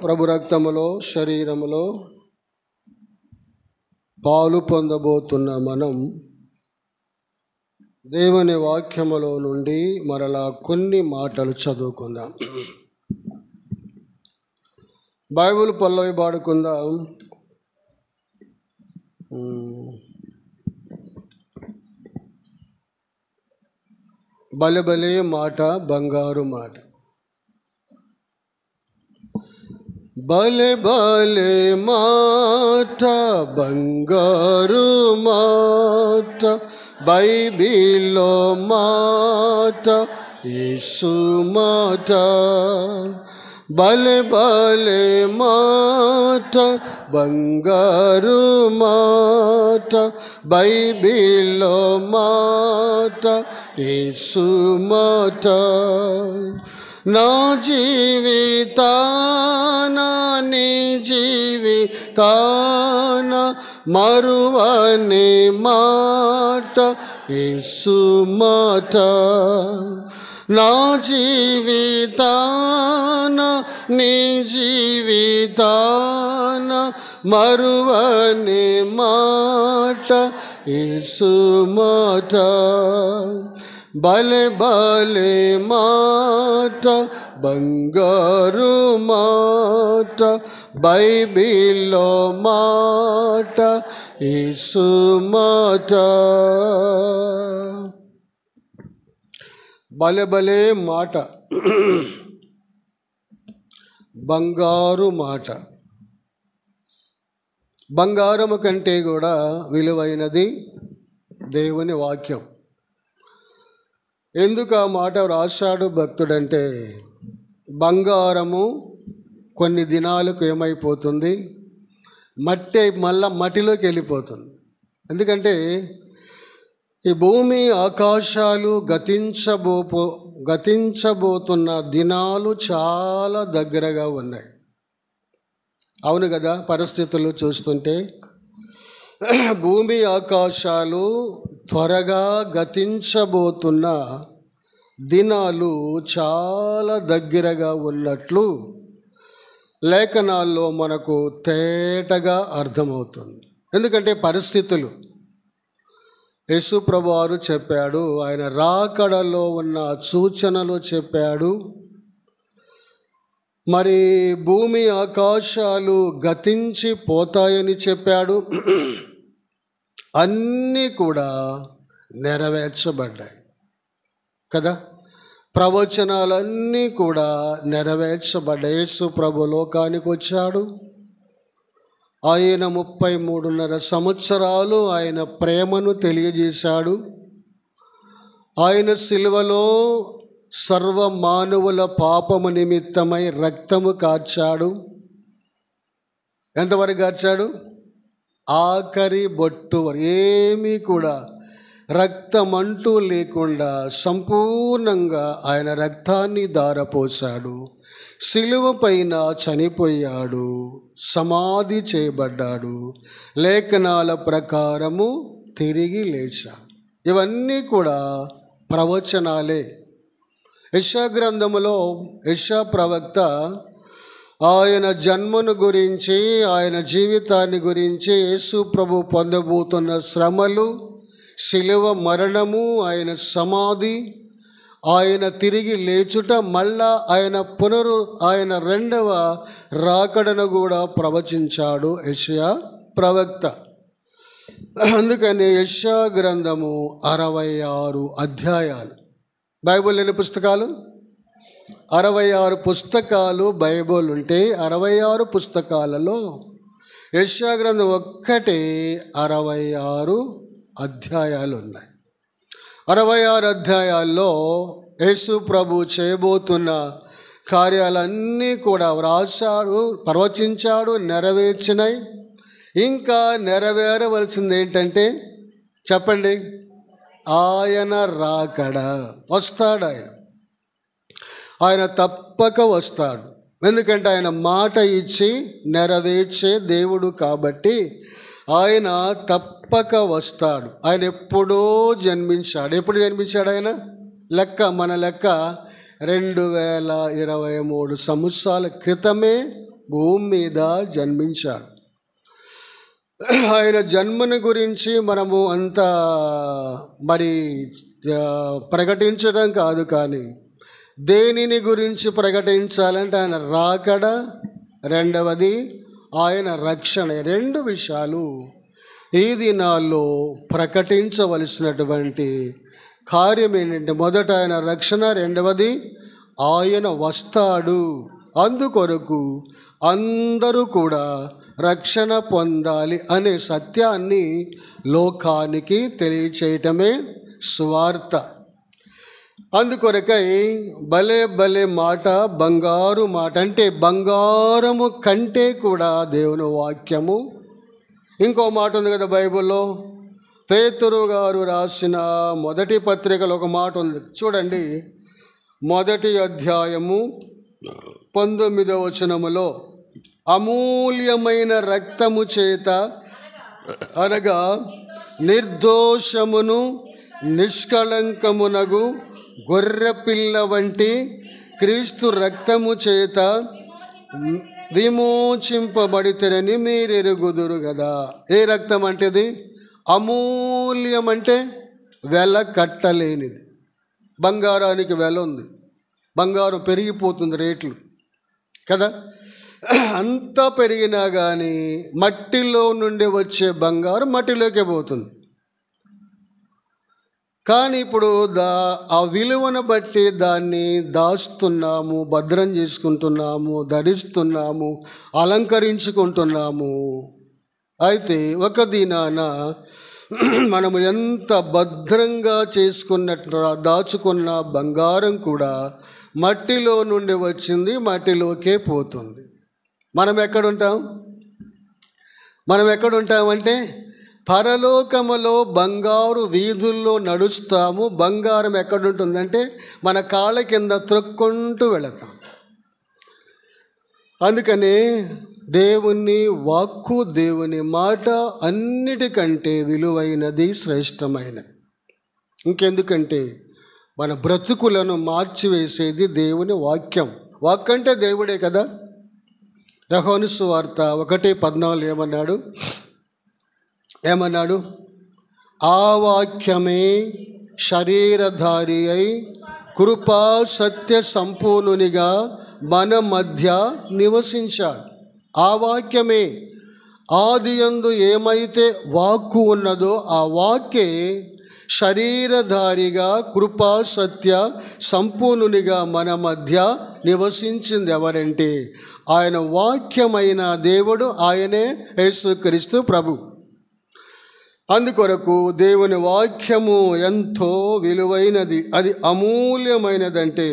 ప్రభు రక్తములో శరీరములో పాలు పొందబోతున్న మనం దేవుని వాక్యములో నుండి మరలా కొన్ని మాటలు చదువుకుందాం. బైబిల్ పల్లవి పాడుకుందాం. బలెబలే మాట బంగారు మాట. బలే బలే మాట బంగారు మాట, బైబిల్లో మాట యేసు మాట. బలే బలే మాట బంగారు మాట, బైబిల్లో మాట యేసు మాట. నా జీవితాన నీ జీవితాన మరువని మాట యేసు మాట. నా జీవితాన నీ జీవితాన మరువని మాట యేసు మాట. బలే బలే మాట బంగారు మాట, బైబిల్లో మాట యేసు మాట. బలే బలే మాట బంగారు మాట. బంగారము కంటే కూడా విలువైనది దేవుని వాక్యం. ఎందుకు ఆ మాట రాశాడు భక్తుడంటే, బంగారము కొన్ని దినాలకు ఏమైపోతుంది, మళ్ళా మట్టిలోకి వెళ్ళిపోతుంది. ఎందుకంటే ఈ భూమి ఆకాశాలు గతించబోతున్న దినాలు చాలా దగ్గరగా ఉన్నాయి. అవును కదా, పరిస్థితులు చూస్తుంటే భూమి ఆకాశాలు త్వరగా గతించబోతున్న దినాలు చాలా దగ్గరగా ఉన్నట్లు లేఖనాల్లో మనకు తేటగా అర్థమవుతుంది. ఎందుకంటే పరిస్థితులు యేసు ప్రభువారు చెప్పాడు, ఆయన రాకడలో ఉన్న సూచనలు చెప్పాడు. మరి భూమి ఆకాశాలు గతించిపోతాయని చెప్పాడు. అన్నీ కూడా నెరవేర్చబడ్డాయి కదా. ప్రవచనాలన్నీ కూడా నెరవేర్చబడ్డాయి. యేసు ప్రభు లోకానికి వచ్చాడు. ఆయన 33.5 సంవత్సరాలు ఆయన ప్రేమను తెలియజేశాడు. ఆయన సిలువలో సర్వ మానవుల పాపము నిమిత్తమై రక్తము కార్చాడు. ఎంతవరకు కార్చాడు? ఆఖరి బొట్టు వరకు. ఏమీ కూడా రక్తమంటూ లేకుండా సంపూర్ణంగా ఆయన రక్తాన్ని ధారపోశాడు. సిలువ పైన చనిపోయాడు, సమాధి చేయబడ్డాడు, లేఖనాల ప్రకారము తిరిగి లేచాడు. ఇవన్నీ కూడా ప్రవచనాలే. యెషయా గ్రంథములో యెషయా ప్రవక్త ఆయన జన్మను గురించి, ఆయన జీవితాన్ని గురించి, యేసు ప్రభు పొందబోతున్న శ్రమలు, శిలువ మరణము, ఆయన సమాధి, ఆయన తిరిగి లేచుట, మళ్ళా ఆయన రెండవ రాకడను కూడా ప్రవచించాడు యెషయా ప్రవక్త. అందుకని యెషయా గ్రంథము 66 అధ్యాయాలు. బైబిల్ ఎన్ని పుస్తకాలు? 66 పుస్తకాలు బైబిల్ ఉంటే 66 పుస్తకాలలో యెషయా గ్రంథం ఒక్కటే 66 అధ్యాయాలు ఉన్నాయి. 66 అధ్యాయాల్లో యేసు ప్రభు చేయబోతున్న కార్యాలన్నీ కూడా వ్రాసాడు, ప్రవచించాడు, నెరవేర్చినాయి. ఇంకా నెరవేరవలసింది ఏంటంటే చెప్పండి, ఆయన రాకడ. వస్తాడు ఆయన తప్పక వస్తాడు. ఎందుకంటే ఆయన మాట ఇచ్చి నెరవేర్చే దేవుడు కాబట్టి ఆయన తప్పక వస్తాడు. ఆయన ఎప్పుడో జన్మించాడు. ఎప్పుడు జన్మించాడు ఆయన? మన లెక్క 2023 సంవత్సరాల క్రితమే భూమి మీద జన్మించాడు. ఆయన జన్మను గురించి మనము అంత మరి ప్రకటించడం కాదు, కానీ దేనిని గురించి ప్రకటించాలంటే ఆయన రాకడ, రెండవది ఆయన రక్షణ. రెండు విషయాలు ఈ దినాల్లో ప్రకటించవలసినటువంటి కార్యం ఏంటంటే, మొదట ఆయన రక్షణ, రెండవది ఆయన వస్తాడు. అందుకొరకు అందరూ కూడా రక్షణ పొందాలి అనే సత్యాన్ని లోకానికి తెలియచేయటమే సువార్త. అందుకొరకై భలే భలే మాట, బంగారు మాట, అంటే బంగారము కంటే కూడా దేవుని వాక్యము. ఇంకో మాట ఉంది కదా బైబిల్లో, పేతురు గారు రాసిన మొదటి పత్రికలో ఒక మాట ఉంది చూడండి. మొదటి అధ్యాయము 19వ వచనములో, అమూల్యమైన రక్తము చేత అనగా నిర్దోషమును నిష్కళంకమునగు గొర్రెపిల్ల వంటి క్రీస్తు రక్తము చేత విమోచింపబడితేనని మీరెరుగుదురు కదా. ఏ రక్తం అంటేది? అమూల్యం అంటే వెల కట్టలేనిది. బంగారానికి వెల ఉంది, బంగారం పెరిగిపోతుంది రేట్లు కదా. అంత పెరిగినా కానీ మట్టిలో నుండి వచ్చే బంగారం మట్టిలోకే పోతుంది. కానీ ఇప్పుడు ఆ విలువను బట్టి దాన్ని దాస్తున్నాము, భద్రం చేసుకుంటున్నాము, ధరిస్తున్నాము, అలంకరించుకుంటున్నాము. అయితే ఒక దినాన మనము ఎంత భద్రంగా చేసుకున్నట్టు దాచుకున్న బంగారం కూడా మట్టిలో నుండి వచ్చింది, మట్టిలోకే పోతుంది. మనం ఎక్కడుంటామంటే పరలోకములో బంగారు వీధుల్లో నడుస్తాము. బంగారం ఎక్కడుంటుందంటే మన కాళ్ళ కింద త్రొక్కుంటూ వెళతాం. అందుకనే దేవుని వాక్కు, దేవుని మాట అన్నిటికంటే విలువైనది, శ్రేష్టమైనది. ఇంకెందుకంటే మన బ్రతుకులను మార్చివేసేది దేవుని వాక్యం. వాక్యం అంటే దేవుడే కదా. యోహాను సువార్త 1:14 ఏమన్నాడు? ఆ వాక్యమే శరీరధారి అయి కృపా సత్య సంపూర్ణునిగా మన మధ్య నివసించాడు. ఆ వాక్యమే, ఆదియందు ఏమైతే వాక్కు ఉన్నదో ఆ వాక్యే శరీరధారిగా కృపా సత్య సంపూర్ణునిగా మన మధ్య నివసించింది. ఎవరంటే ఆయన వాక్యమైన దేవుడు, ఆయనే యేసుక్రీస్తు ప్రభు. అందుకొరకు దేవుని వాక్యము ఎంతో విలువైనది, అది అమూల్యమైనదంటే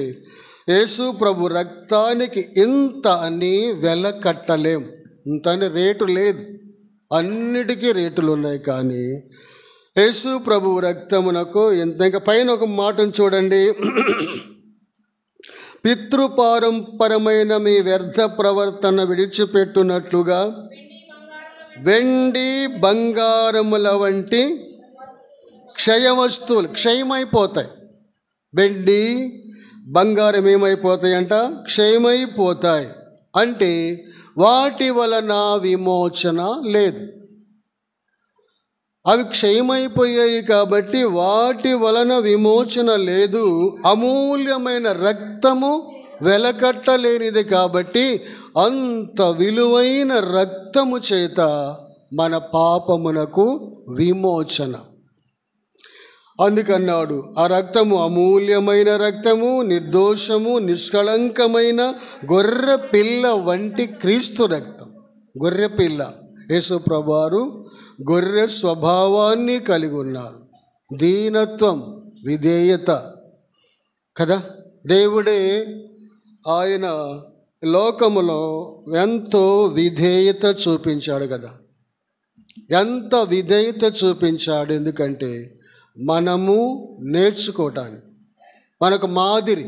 యేసు ప్రభు రక్తానికి ఇంత అని వెల కట్టలేం. ఇంత అని రేటు లేదు, అన్నిటికీ రేటులు ఉన్నాయి. కానీ యేసు ప్రభు రక్తమునకు ఎంత. ఇంకా పైన ఒక మాటను చూడండి, పితృపారంపరమైన మీ వ్యర్థ ప్రవర్తన విడిచిపెట్టునట్లుగా వెండి బంగారముల వంటి క్షయవస్తువులు క్షయమైపోతాయి. వెండి బంగారం ఏమైపోతాయంట? క్షయమైపోతాయి. అంటే వాటి వలన విమోచన లేదు. అవి క్షయమైపోయాయి కాబట్టి వాటి వలన విమోచన లేదు. అమూల్యమైన రక్తము వెలకట్టలేనిది కాబట్టి అంత విలువైన రక్తము చేత మన పాపమునకు విమోచన. అందుకన్నాడు, ఆ రక్తము అమూల్యమైన రక్తము, నిర్దోషము నిష్కళంకమైన గొర్రె పిల్ల వంటి క్రీస్తు రక్తం. గొర్రె పిల్ల, యేసు ప్రభువారు గొర్రె స్వభావాన్ని కలిగి ఉన్నారు. దీనత్వం, విధేయత కదా. దేవుడే ఆయన లోకములో ఎంతో విధేయత చూపించాడు కదా. ఎంత విధేయత చూపించాడు? ఎందుకంటే మనము నేర్చుకోవటానికి, మనకు మాదిరి.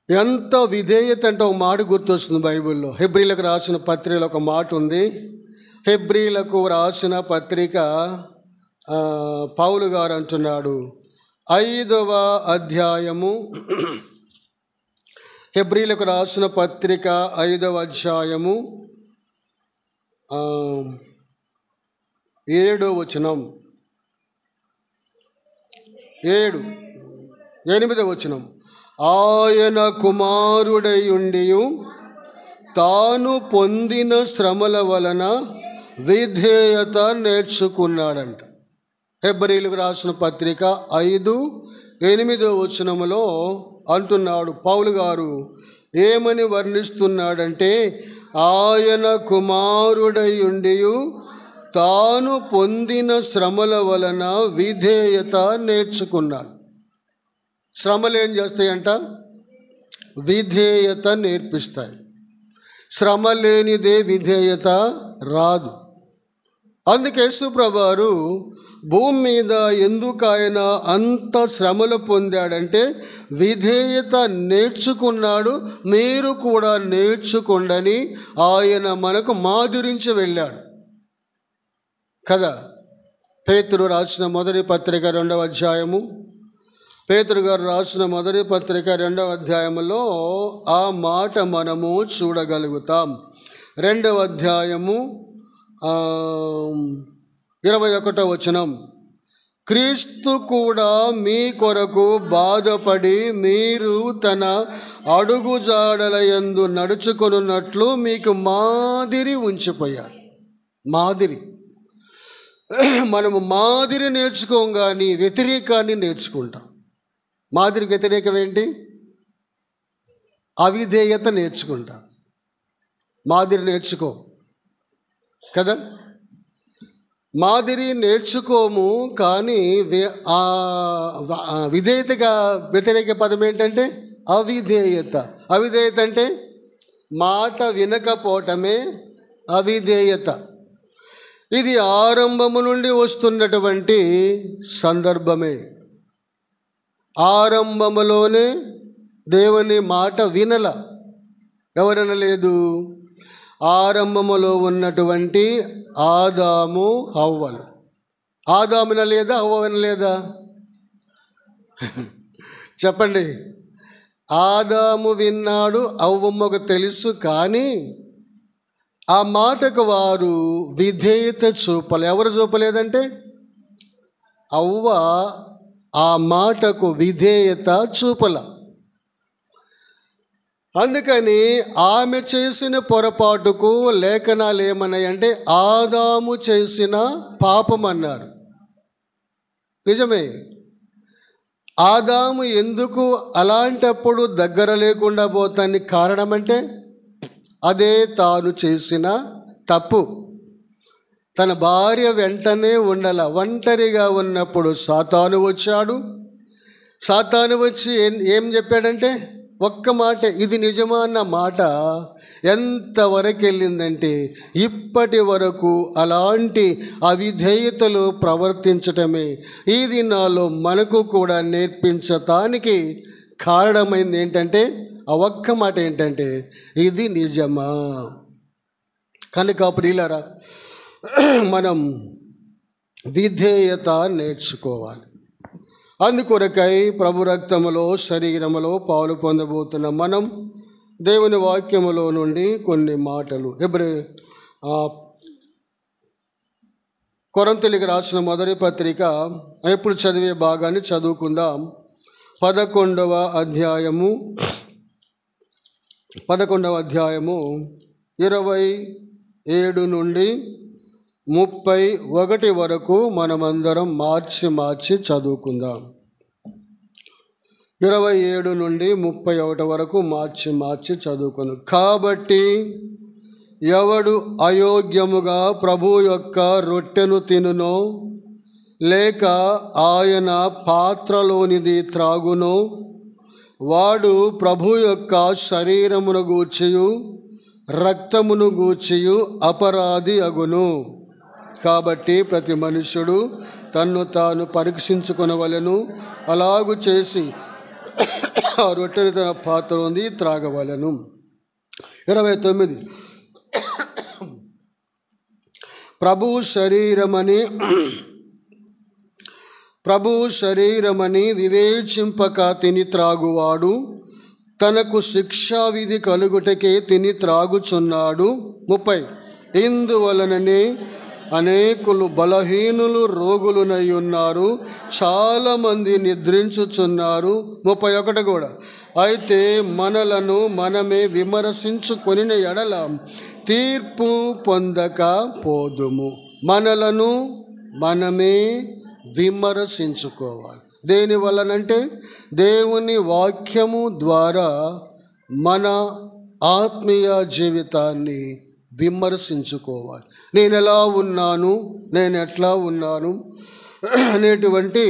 ఎంత విధేయత అంటే ఒక మాట గుర్తొస్తుంది బైబిల్లో. హెబ్రీలకు రాసిన పత్రికలో ఒక మాట ఉంది. హెబ్రీలకు రాసిన పత్రిక పౌలు గారు అంటున్నాడు, 5వ అధ్యాయము హెబ్రీలకు రాసిన పత్రిక 5వ అధ్యాయము 7వ వచనం, 8వ వచనం. ఆయన కుమారుడై ఉండియు తాను పొందిన శ్రమల వలన విధేయత నేర్చుకున్నాడంట. హెబ్రీలకు రాసిన పత్రిక 5:8వ వచనములో అంటున్నాడు పౌలు గారు. ఏమని వర్ణిస్తున్నాడంటే, ఆయన కుమారుడై ఉండియు తాను పొందిన శ్రమల వలన విధేయత నేర్చుకున్నాడు. శ్రమలు ఏం చేస్తాయంట? విధేయత నేర్పిస్తాయి. శ్రమ లేనిదే విధేయత రాదు. అందుకే యేసుప్రభువారు భూమి మీద ఎందుకు ఆయన అంత శ్రమలు పొందాడంటే విధేయత నేర్చుకున్నాడు. మీరు కూడా నేర్చుకోండని ఆయన మనకు మాదిరించి వెళ్ళాడు కదా. పేతురు రాసిన మొదటి పత్రిక 2వ అధ్యాయము, పేతురు గారు రాసిన మొదటి పత్రిక 2వ అధ్యాయంలో ఆ మాట మనము చూడగలుగుతాం. 2వ అధ్యాయము 21వ వచనం. క్రీస్తు కూడా మీ కొరకు బాధపడి మీరు తన అడుగుజాడల యందు నడుచుకొనున్నట్లు మీకు మాదిరి ఉంచిపోయాడు. మాదిరి. మనము మాదిరి నేర్చుకోం కానీ వ్యతిరేకాన్ని నేర్చుకుంటాం. మాదిరికి వ్యతిరేకం ఏంటి? అవిధేయత నేర్చుకుంటాం. మాదిరి నేర్చుకో కదా. మాదిరి నేర్చుకోము కానీ విధేయతగా వ్యతిరేక పదం ఏంటంటే అవిధేయత. అవిధేయత అంటే మాట వినకపోవటమే అవిధేయత. ఇది ఆరంభము నుండి వస్తున్నటువంటి సందర్భమే. ఆరంభములోనే దేవుని మాట వినల. ఎవరనలేదు? ఆరంభములో ఉన్నటువంటి ఆదాము హవ్వలు. ఆదాము వినలేదా? హవ్వ వినలేదా? చెప్పండి. ఆదాము విన్నాడు, హవ్వమ్మకు తెలుసు. కానీ ఆ మాటకు వారు విధేయత చూపలే. ఎవరు చూపలేదంటే హవ్వ ఆ మాటకు విధేయత చూపల. అందుకని ఆమె చేసిన పొరపాటుకు లేఖనాలు ఏమన్నాయంటే ఆదాము చేసిన పాపం అన్నారు. నిజమే. ఆదాము ఎందుకు అలాంటప్పుడు దగ్గర లేకుండా పోతానికి కారణం అంటే అదే తాను చేసిన తప్పు. తన భార్య వెంటనే ఉండాల. ఒంటరిగా ఉన్నప్పుడు సాతాను వచ్చాడు. సాతాను వచ్చి ఏం చెప్పాడంటే ఒక్క మాట, ఇది నిజమా అన్న మాట ఎంతవరకు వెళ్ళిందంటే ఇప్పటి వరకు అలాంటి అవిధేయతలు ప్రవర్తించటమే ఈ దినాల్లో మనకు కూడా నేర్పించటానికి కారణమైంది. ఏంటంటే ఆ ఒక్క మాట ఏంటంటే ఇది నిజమా. కనుక ప్రియులారా, మనం విధేయత నేర్చుకోవాలి. అందుకొరకై ప్రభు రక్తములో శరీరములో పాలు పొందబోతున్న మనం దేవుని వాక్యములో నుండి కొన్ని మాటలు కొరింథీయులకు రాసిన మొదటి పత్రిక ఎప్పుడు చదివే భాగాన్ని చదువుకుందాం. 11వ అధ్యాయము 27 నుండి 31 వరకు మనమందరం మార్చి చదువుకుందాం. 27 నుండి 31 వరకు మార్చి చదువుకుందాం. కాబట్టి ఎవడు అయోగ్యముగా ప్రభు యొక్క రొట్టెను తినునో లేక ఆయన పాత్రలోనిది త్రాగునో వాడు ప్రభు యొక్క శరీరమును గూర్చియు రక్తమును గూర్చియు అపరాధి అగును. కాబట్టి ప్రతి మనుష్యుడు తన్ను తాను పరీక్షించుకొనవలెను. అలాగు చేసి ఆ రొట్టెను తన పాత్రలోని త్రాగవలెను. 29 ప్రభు శరీరమని వివేచింపక తిని త్రాగువాడు తనకు శిక్షావిధి కలుగుటకే తిని త్రాగుచున్నాడు. 30 ఇందువలననే అనేకులు బలహీనులు రోగులునై ఉన్నారు, చాలామంది నిద్రించుచున్నారు. 31 కూడా, అయితే మనలను మనమే విమర్శించుకొని ఎడల తీర్పు పొందక పోదుము. మనలను మనమే విమర్శించుకోవాలి. దేని వలనంటే దేవుని వాక్యము ద్వారా మన ఆత్మీయ జీవితాన్ని విమర్శించుకోవాలి. నేను ఎలా ఉన్నాను, నేను ఎట్లా ఉన్నాను అనేటువంటి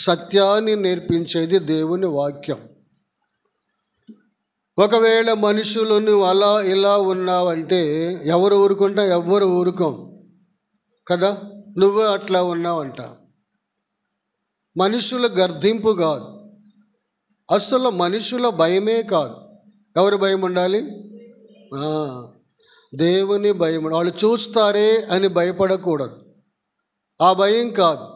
సత్యాన్ని నేర్పించేది దేవుని వాక్యం. ఒకవేళ మనుషులు నువ్వు అలా ఇలా ఉన్నావంటే ఎవరు ఊరుకుంటా? ఎవ్వరు ఊరుకోం కదా. నువ్వు అట్లా ఉన్నావంట. మనుషుల గర్దింపు కాదు, అసలు మనుషుల భయమే కాదు. ఎవరి భయం ఉండాలి? దేవుని భయం. వాళ్ళు చూస్తారే అని భయపడకూడదు. ఆ భయం కాదు.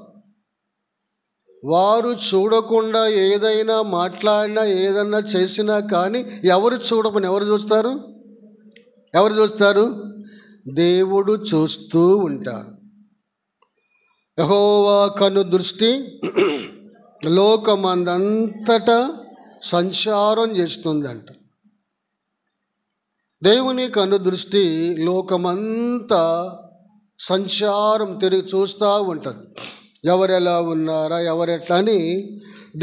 వారు చూడకుండా ఏదైనా మాట్లాడినా ఏదన్నా చేసినా కానీ ఎవరు చూడమని ఎవరు చూస్తారు? ఎవరు చూస్తారు? దేవుడు చూస్తూ ఉంటాడు. యెహోవా కను దృష్టి లోకమందంతటా సంచారం చేస్తుందంట. దేవుని కను దృష్టి లోకమంతా సంచారం తిరిగి చూస్తూ ఉంటుంది. ఎవరెలా ఉన్నారా, ఎవరెట్లా అని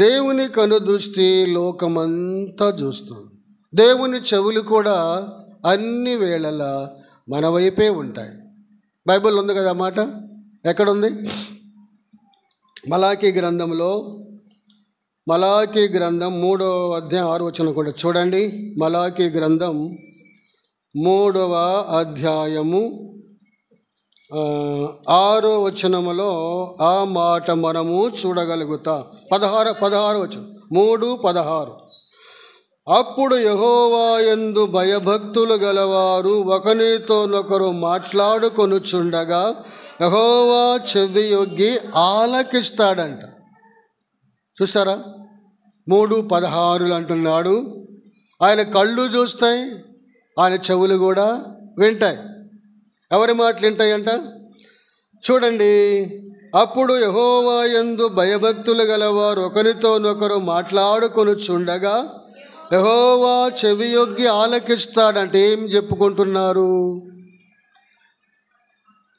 దేవుని కను దృష్టి లోకమంతా చూస్తుంది. దేవుని చెవులు కూడా అన్ని వేళలా మన వైపే ఉంటాయి. బైబిల్ ఉంది కదా మాట. ఎక్కడుంది? మలాకీ గ్రంథంలో, మలాకీ గ్రంథం 3వ అధ్యాయం 6వ వచనం కూడా చూడండి. మలాకీ గ్రంథం 3వ అధ్యాయము 6వ వచనములో ఆ మాట మనము చూడగలుగుతాం. 16 వచనం, 3:16. అప్పుడు యెహోవా యందు భయభక్తులు గలవారు ఒకనితోనొకరు మాట్లాడుకొనుచుండగా యెహోవా చెవి యొగ్గి ఆలకిస్తాడంట. చూసారా? 3:16 అంటున్నాడు. ఆయన కళ్ళు చూస్తాయి, ఆయన చెవులు కూడా వింటాయి. ఎవరి మాటలు వింటాయంట? చూడండి. అప్పుడు యెహోవా యందు భయభక్తులు గలవారు ఒకరితోనొకరు మాట్లాడుకొనుచుండగా యెహోవా చెవి యొగ్గి ఆలకిస్తాడంటే ఏం చెప్పుకుంటున్నారు?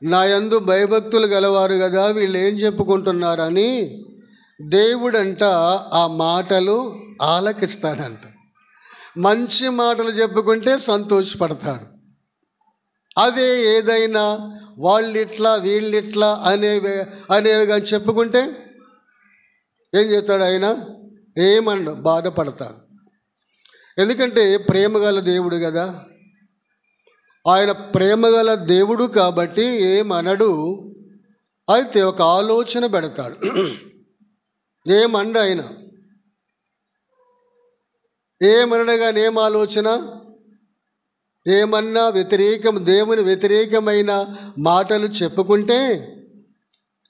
నా యందు భయభక్తులు గలవారు కదా, వీళ్ళు ఏం చెప్పుకుంటున్నారని దేవుడంట ఆ మాటలు ఆలకిస్తాడంట. మంచి మాటలు చెప్పుకుంటే సంతోషపడతాడు. అదే ఏదైనా వాళ్ళిట్లా వీళ్ళిట్లా అనేవిగా చెప్పుకుంటే ఏం చేస్తాడు? ఆయన ఏమన్నా బాధపడతాడు. ఎందుకంటే ప్రేమగల దేవుడు కదా. ఆయన ప్రేమగల దేవుడు కాబట్టి ఏమనడు. అయితే ఒక ఆలోచన పెడతాడు. ఏమండ ఆయన ఏమనగానే ఏం ఆలోచన? ఏమన్నా దేవుని వ్యతిరేకమైన మాటలు చెప్పుకుంటే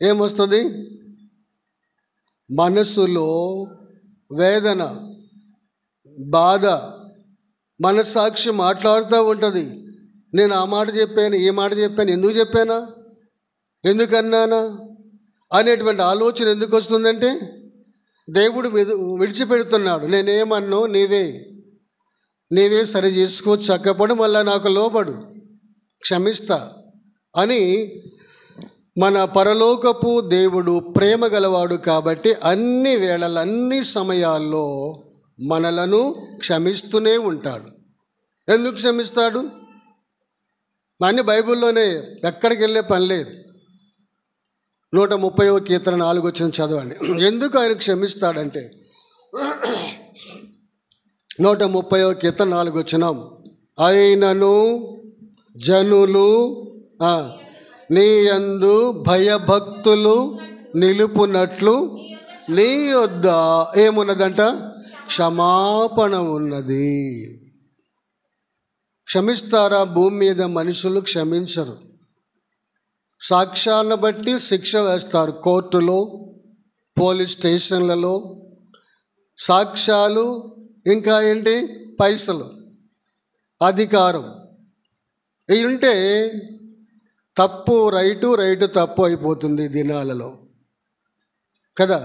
ఏమొస్తుంది? మనసులో వేదన, బాధ, మనస్సాక్షి మాట్లాడుతూ ఉంటుంది. నేను ఆ మాట చెప్పాను, ఈ మాట చెప్పాను, ఎందుకు చెప్పానా, ఎందుకన్నానా అనేటువంటి ఆలోచన ఎందుకు వస్తుందంటే దేవుడు విడిచిపెడుతున్నాడు. నేనేమన్నో నీవే సరి చేసుకో, చక్కపడు, మళ్ళీ నాకు లోబడు, క్షమిస్తా అని. మన పరలోకపు దేవుడు ప్రేమ గలవాడు కాబట్టి అన్ని వేళల అన్ని సమయాల్లో మనలను క్షమిస్తూనే ఉంటాడు. ఎందుకు క్షమిస్తాడు? అన్ని బైబిల్లోనే, ఎక్కడికి వెళ్ళే పని లేదు. 130వ కీర్తన 4వ వచనం చదవండి. ఎందుకు ఆయన క్షమిస్తాడంటే 130వ కీర్తన 4వ వచనం, అయినను జనులు నీ యందు భయభక్తులు నిలుపునట్లు నీ యొద్ద ఏమున్నదంట? క్షమాపణ ఉన్నది. క్షమిస్తారా? భూమి మీద మనుషులు క్షమించరు. సాక్ష్యాలను బట్టి శిక్ష వేస్తారు. కోర్టులో, పోలీస్ స్టేషన్లలో సాక్ష్యాలు ఇంకా ఏంటి? పైసలు, అధికారం. ఇవి ఉంటే తప్పు రైటు తప్పు అయిపోతుంది దినాలలో కదా.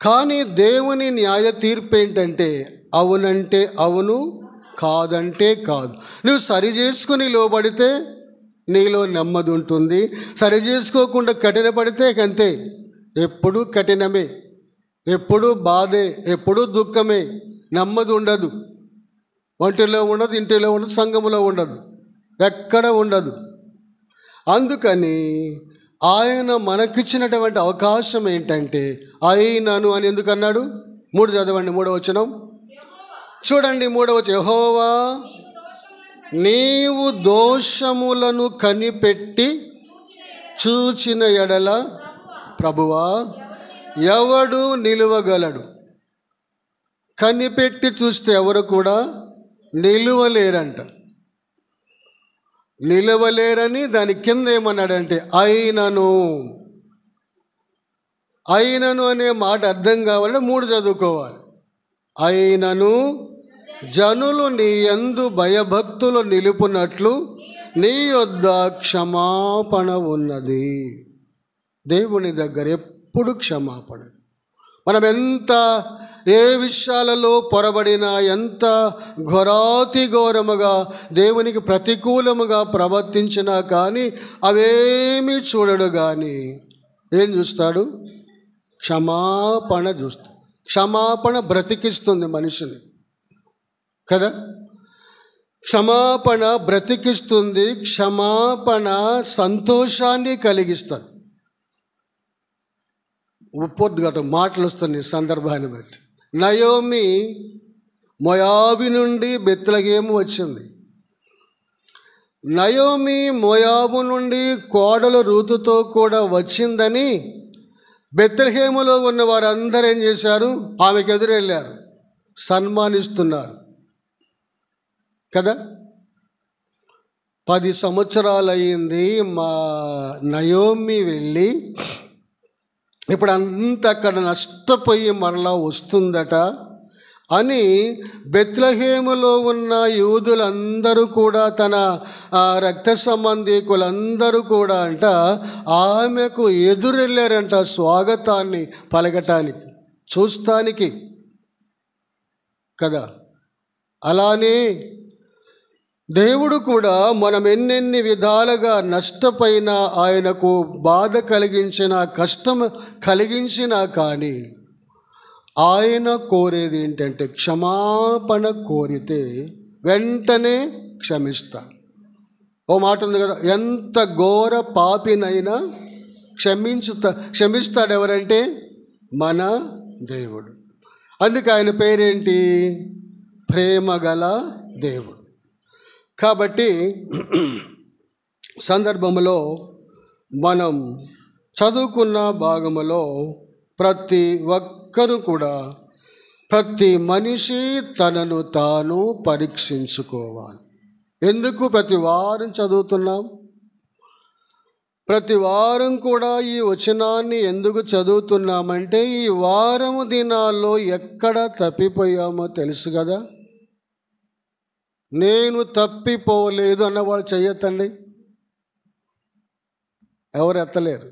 కానీ దేవుని న్యాయ తీర్పు ఏంటంటే అవునంటే అవును, కాదంటే కాదు. నువ్వు సరి చేసుకుని లోబడితే నీలో నెమ్మది ఉంటుంది. సరి చేసుకోకుండా కఠినపడితే అంతే, ఎప్పుడూ కఠినమే, ఎప్పుడూ బాధే, ఎప్పుడూ దుఃఖమే, నెమ్మది ఉండదు. ఒంటిలో ఉండదు, ఇంటిలో ఉండదు, సంఘములో ఉండదు, ఎక్కడ ఉండదు. అందుకని ఆయన మనకిచ్చినటువంటి అవకాశం ఏంటంటే అయినను అని ఎందుకన్నాడు? 3 చదవండి, 3వ వచనం చూడండి. 3వ వచనం, యెహోవా నీవు దోషములను కనిపెట్టి చూచిన ఎడల ప్రభువా ఎవడు నిలువగలడు? కనిపెట్టి చూస్తే ఎవరు కూడా నిలువలేరంట. నిలవలేరని దాని కింద ఏమన్నాడంటే అయినను. అయినను అనే మాట అర్థం కావాలంటే 3 చదువుకోవాలి. అయినను జనులు నీ యందు భయభక్తులు నిలుపునట్లు నీ యొద్ద క్షమాపణ ఉన్నది. దేవుని దగ్గర ఎప్పుడు క్షమాపణ. మనం ఎంత ఏ విషయాలలో పొరబడినా, ఎంత ఘోరాతి ఘోరముగా దేవునికి ప్రతికూలముగా ప్రవర్తించినా కానీ అవేమీ చూడడు. కానీ ఏం చూస్తాడు? క్షమాపణ చూస్తాడు. క్షమాపణ బ్రతికిస్తుంది మనిషిని కదా. క్షమాపణ బ్రతికిస్తుంది. క్షమాపణ సంతోషాన్ని కలిగిస్తుంది. ఉపోద్ఘాట మాటలు వస్తున్నాయి సందర్భాన్ని బట్టి. నయోమి మోయాబు నుండి బెత్లెహేము వచ్చింది. నయోమి మోయాబు నుండి కోడలు రూతుతో కూడా వచ్చిందని బెత్లెహేములో ఉన్న వారందరూ ఏం చేశారు? ఆమెకు ఎదురెళ్ళారు, సన్మానిస్తున్నారు కదా. 10 సంవత్సరాలు అయ్యింది మా నయోమి వెళ్ళి. ఇప్పుడు అంత అక్కడ నష్టపోయి మరలా వస్తుందట అని బెత్లెహేములో ఉన్న యూదులందరూ కూడా, తన రక్త సంబంధీకులందరూ కూడా అంట ఆమెకు ఎదురెళ్ళారంట స్వాగతాన్ని పలకటానికి, చూస్తానికి కదా. అలానే దేవుడు కూడా మనం ఎన్నెన్ని విధాలుగా నష్టపోయినా, ఆయనకు బాధ కలిగించిన, కష్టం కలిగించినా కానీ ఆయన కోరేది ఏంటంటే క్షమాపణ కోరితే వెంటనే క్షమిస్తాడు. ఓ మాట ఉంది కదా, ఎంత ఘోర పాపినైనా క్షమిస్తాడు. ఎవరంటే మన దేవుడు. అందుకే ఆయన పేరేంటి? ప్రేమగల దేవుడు. కాబట్టి సందర్భంలో మనం చదువుకున్న భాగములో ప్రతి ఒక్కరూ కూడా, ప్రతి మనిషి తనను తాను పరీక్షించుకోవాలి. ఎందుకు ప్రతి వారం చదువుతున్నాం? ప్రతి వారం కూడా ఈ వచనాన్ని ఎందుకు చదువుతున్నామంటే ఈ వారము దినాల్లో ఎక్కడ తప్పిపోయామో తెలుసు కదా. నేను తప్పిపోలేదు అన్నవాళ్ళు చెయ్యొద్దండి. ఎవరు ఎత్తలేరు.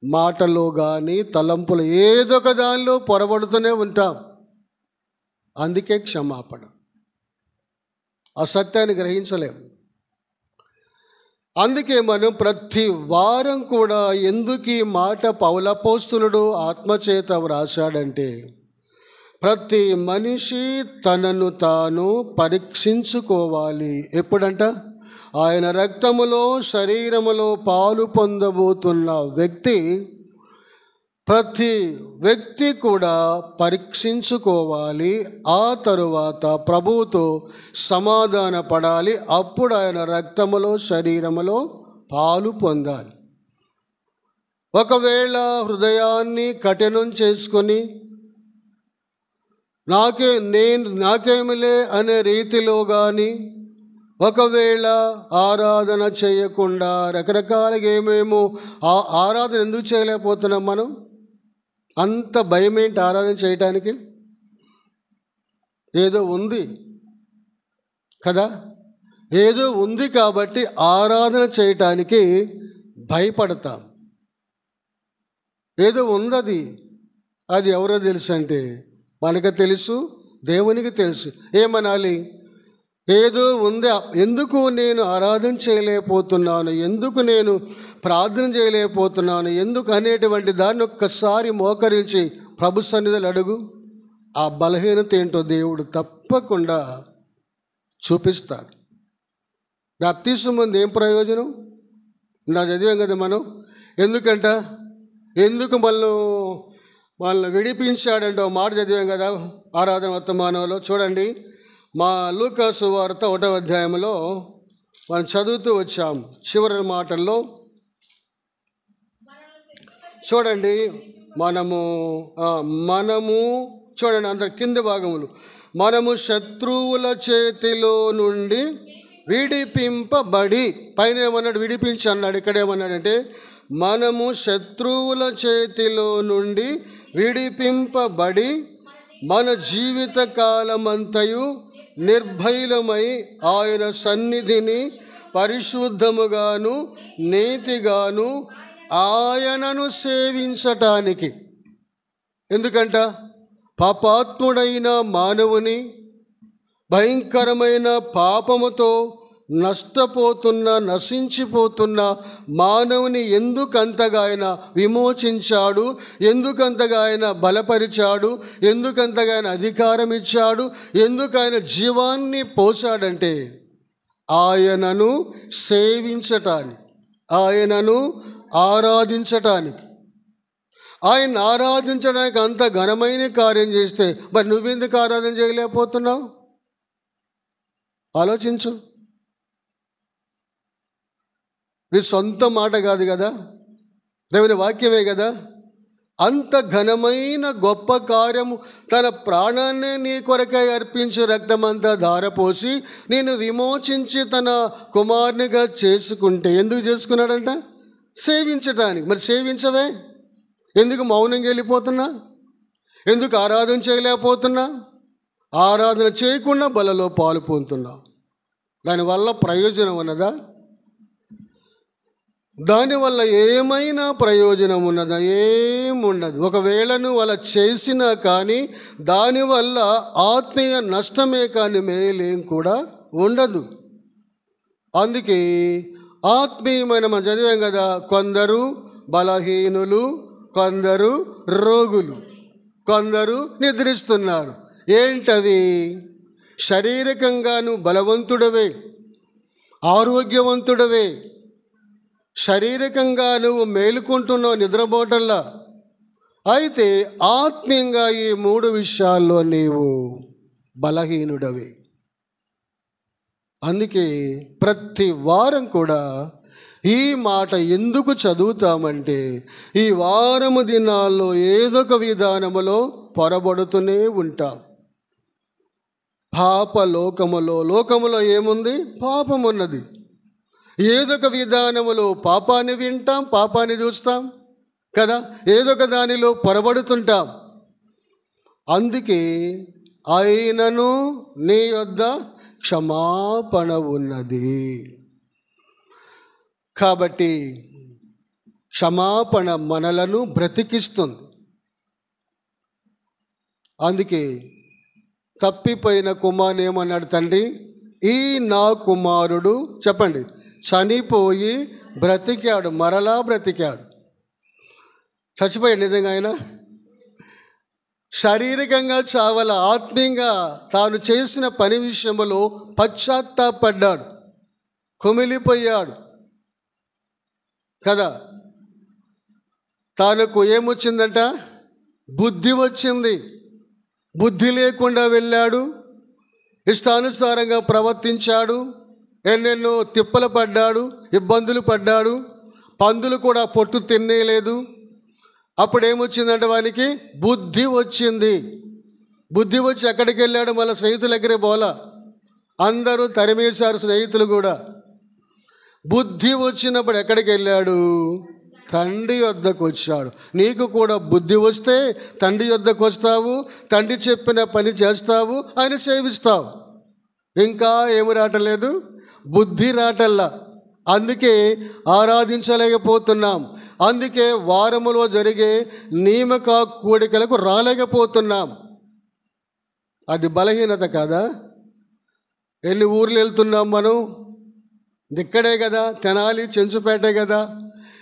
మాటలో కానీ తలంపులు ఏదో ఒక దానిలో పొరబడుతూనే ఉంటాం. అందుకే క్షమాపణ. ఆ సత్యాన్ని గ్రహించలేము. అందుకే మనం ప్రతి వారం కూడా ఎందుకు ఈ మాట పౌలపోస్తులుడు ఆత్మచేత వ్రాసాడంటే ప్రతి మనిషి తనను తాను పరీక్షించుకోవాలి. ఎప్పుడంట? ఆయన రక్తములో శరీరములో పాలు పొందబోతున్న వ్యక్తి, ప్రతి వ్యక్తి కూడా పరీక్షించుకోవాలి. ఆ తరువాత ప్రభువుతో సమాధాన పడాలి. అప్పుడు ఆయన రక్తములో శరీరములో పాలు పొందాలి. ఒకవేళ హృదయాన్ని కఠినం చేసుకొని నాకేమిలే అనే రీతిలో కానీ, ఒకవేళ ఆరాధన చేయకుండా రకరకాలుగా ఏమేమో ఆరాధన ఎందుకు చేయలేకపోతున్నాం మనం? అంత భయం ఏంటి ఆరాధన చేయటానికి? ఏదో ఉంది కదా, ఏదో ఉంది కాబట్టి ఆరాధన చేయటానికి భయపడతాం. ఏదో ఉంది, అది ఎవరో తెలుసు అంటే మనకు తెలుసు, దేవునికి తెలుసు. ఏమనాలి? ఏదో ఉంది, ఎందుకు నేను ఆరాధన చేయలేకపోతున్నాను, ఎందుకు నేను ప్రార్థన చేయలేకపోతున్నాను, ఎందుకు అనేటువంటి దాన్ని ఒక్కసారి మోకరించి ప్రభు సన్నిధిలో అడుగు. ఆ బలహీనత ఏంటో దేవుడు తప్పకుండా చూపిస్తాడు. బాప్తిసం ముందు ఏం ప్రయోజనం? నా చదివాం కదా మనం. ఎందుకు వాళ్ళని విడిపించాడంటే ఒక మాట చదివాం కదా ఆరాధన వర్తమానంలో. చూడండి, మా లూకాసు వార్త 1వ అధ్యాయంలో మనం చదువుతూ వచ్చాం. చివరి మాటల్లో చూడండి, మనము చూడండి, అందరి కింది భాగములు, మనము శత్రువుల చేతిలో నుండి విడిపింపబడి, పైన ఏమన్నాడు? విడిపించి అన్నాడు. ఇక్కడ ఏమన్నాడంటే మనము శత్రువుల చేతిలో నుండి విడిపింపబడి మన జీవిత కాలమంతయు నిర్భయమై ఆయన సన్నిధిని పరిశుద్ధముగాను నీతిగాను ఆయనను సేవించటానికి. ఎందుకంట? పాపాత్ముడైన మానవుని, భయంకరమైన పాపముతో నశించిపోతున్న మానవుని ఎందుకంతగా ఆయన విమోచించాడు, ఎందుకంతగా ఆయన బలపరిచాడు, ఎందుకంతగా ఆయన అధికారం ఇచ్చాడు, ఎందుకు ఆయన జీవాన్ని పోసాడంటే ఆయనను సేవించటానికి, ఆయనను ఆరాధించటానికి. ఆయన ఆరాధించడానికి అంత ఘనమైన కార్యం చేస్తే మరి నువ్వెందుకు ఆరాధన చేయలేకపోతున్నావు? ఆలోచించు. నీ సొంత మాట కాదు కదా, దేవుని వాక్యమే కదా. అంత ఘనమైన గొప్ప కార్యము, తన ప్రాణాన్నే నీ కొరకై అర్పించి రక్తమంతా ధారపోసి నేను విమోచించి తన కుమారునిగా చేసుకుంటే, ఎందుకు చేసుకున్నాడంట? సేవించటానికి. మరి సేవించవే? ఎందుకు మౌనంగా వెళ్ళిపోతున్నా? ఎందుకు ఆరాధన చేయలేకపోతున్నా? ఆరాధన చేయకుండా బలలో పాలు పొందుతున్నా. దానివల్ల ప్రయోజనం ఉన్నదా? దానివల్ల ఏమైనా ప్రయోజనం ఉన్నదా? ఏముండదు. ఒకవేళ నువ్వు అలా చేసినా కానీ దానివల్ల ఆత్మీయ నష్టమే కానీ మేలేం కూడా ఉండదు. అందుకే ఆత్మీయమైన మనం చదివాం కదా, కొందరు బలహీనులు, కొందరు రోగులు, కొందరు నిద్రిస్తున్నారు. ఏంటవి? శారీరకంగా నువ్వు బలవంతుడవే, ఆరోగ్యవంతుడవే, శారీరకంగా నువ్వు మేలుకుంటున్నావు నిద్రపోవటంలా. అయితే ఆత్మీయంగా ఈ 3 విషయాల్లో నీవు బలహీనుడవే. అందుకే ప్రతి వారం కూడా ఈ మాట ఎందుకు చదువుతామంటే, ఈ వారము దినాల్లో ఏదొక విధానములో పొరబడుతూనే ఉంటాం. లోకములో ఏముంది? పాపం ఉన్నది. ఏదొక విధానములో పాపాన్ని వింటాం, పాపాన్ని చూస్తాం కదా, ఏదొక దానిలో పొరబడుతుంటాం. అందుకే ఆయనను నీ యొద్ద క్షమాపణ ఉన్నది. కాబట్టి క్షమాపణ మనలను బ్రతికిస్తుంది. అందుకే తప్పిపోయిన కుమారుని ఏమన్నాడు తండ్రి? ఈ నా కుమారుడు, చెప్పండి, చనిపోయి బ్రతికాడు, మరలా బ్రతికాడు. చచ్చిపోయాడు నిజంగా ఆయన. శారీరకంగా చావల, ఆత్మీయంగా తాను చేసిన పని విషయంలో పశ్చాత్తాపడ్డాడు, కుమిలిపోయాడు కదా. తనకు ఏమొచ్చిందంట? బుద్ధి వచ్చింది. బుద్ధి లేకుండా వెళ్ళాడు, ఇష్టానుసారంగా ప్రవర్తించాడు, ఎన్నెన్నో తిప్పలు పడ్డాడు, ఇబ్బందులు పడ్డాడు. పందులు కూడా పొట్టు తినేయలేదు. అప్పుడు ఏమొచ్చిందంటే వానికి బుద్ధి వచ్చింది. బుద్ధి వచ్చి ఎక్కడికి వెళ్ళాడు? మళ్ళీ స్నేహితుల దగ్గరే పోలా, అందరూ తరిమేశారు స్నేహితులు కూడా. బుద్ధి వచ్చినప్పుడు ఎక్కడికి వెళ్ళాడు? తండ్రి వద్దకు వచ్చాడు. నీకు కూడా బుద్ధి వస్తే తండ్రి వద్దకు వస్తావు, తండ్రి చెప్పిన పని చేస్తావు, ఆయన సేవిస్తావు. ఇంకా ఏమి రావట్లేదు? బుద్ధి రావటల్లా. అందుకే ఆరాధించలేకపోతున్నాం. అందుకే వారములో జరిగే నియామక కూడికలకు రాలేకపోతున్నాం. అది బలహీనత కాదా? ఎన్ని ఊర్లు వెళ్తున్నాం మనం? ఇక్కడే కదా, తెనాలి, చెంచుపేటే కదా.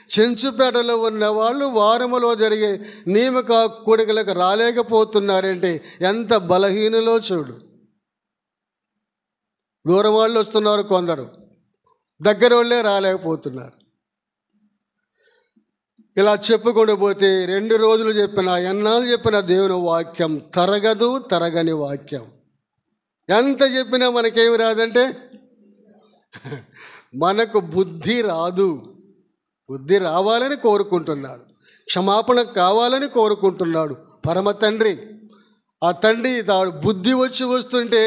చెంచుపేటలో ఉన్న వాళ్ళు వారములో జరిగే నియామక కూడికలకు రాలేకపోతున్నారంటే ఎంత బలహీనలో చూడు. దూరం వాళ్ళు వస్తున్నారు, కొందరు దగ్గర వాళ్ళే రాలేకపోతున్నారు. ఇలా చెప్పుకుంటూ పోతే 2 రోజులు చెప్పిన, ఎన్నాళ్ళు చెప్పిన దేవుని వాక్యం తరగదు, తరగని వాక్యం. ఎంత చెప్పినా మనకేమి రాదంటే మనకు బుద్ధి రాదు. బుద్ధి రావాలని కోరుకుంటున్నాడు, క్షమాపణ కావాలని కోరుకుంటున్నాడు పరమ తండ్రి. ఆ తండ్రి తాడు బుద్ధి వస్తుంటే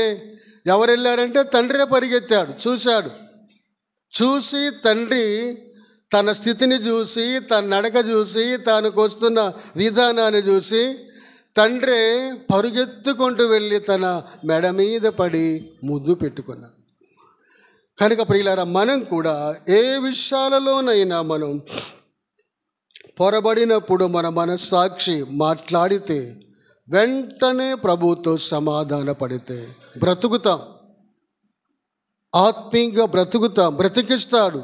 ఎవరు వెళ్ళారంటే తండ్రే పరిగెత్తాడు, చూశాడు. చూసి తండ్రి తన స్థితిని చూసి, తన నడక చూసి, తనకు వస్తున్న విధానాన్ని చూసి తండ్రి పరుగెత్తుకుంటూ వెళ్ళి తన మెడ మీద పడి ముద్దు పెట్టుకున్నాడు. కనుక ప్రియులారా, మనం కూడా ఏ విషయాలలోనైనా మనం పొరబడినప్పుడు మన మనస్సాక్షి మాట్లాడితే వెంటనే ప్రభువుతో సమాధాన పడితే బ్రతుకుతాం, ఆత్మీయంగా బ్రతుకుతాం, బ్రతికిస్తాడు.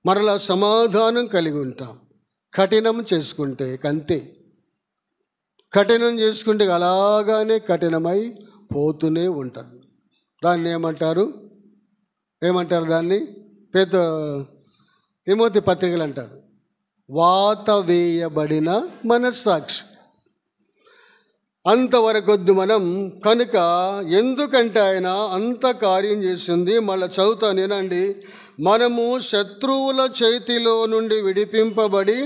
మరలా సమాధానం కలిగి ఉంటాం. కఠినం చేసుకుంటే కంతే, కఠినం చేసుకుంటే అలాగానే కఠినమై పోతూనే ఉంటుంది. దాన్ని ఏమంటారు దాన్ని? తిమోతి పత్రికలు అంటారు, వాత వేయబడిన మనస్సాక్షి. అంతవరకొద్దు మనం. కనుక ఎందుకంటే ఆయన అంత కార్యం చేసింది. మళ్ళీ చదువుతాను నేనండి. మనము శత్రువుల చేతిలో నుండి విడిపింపబడి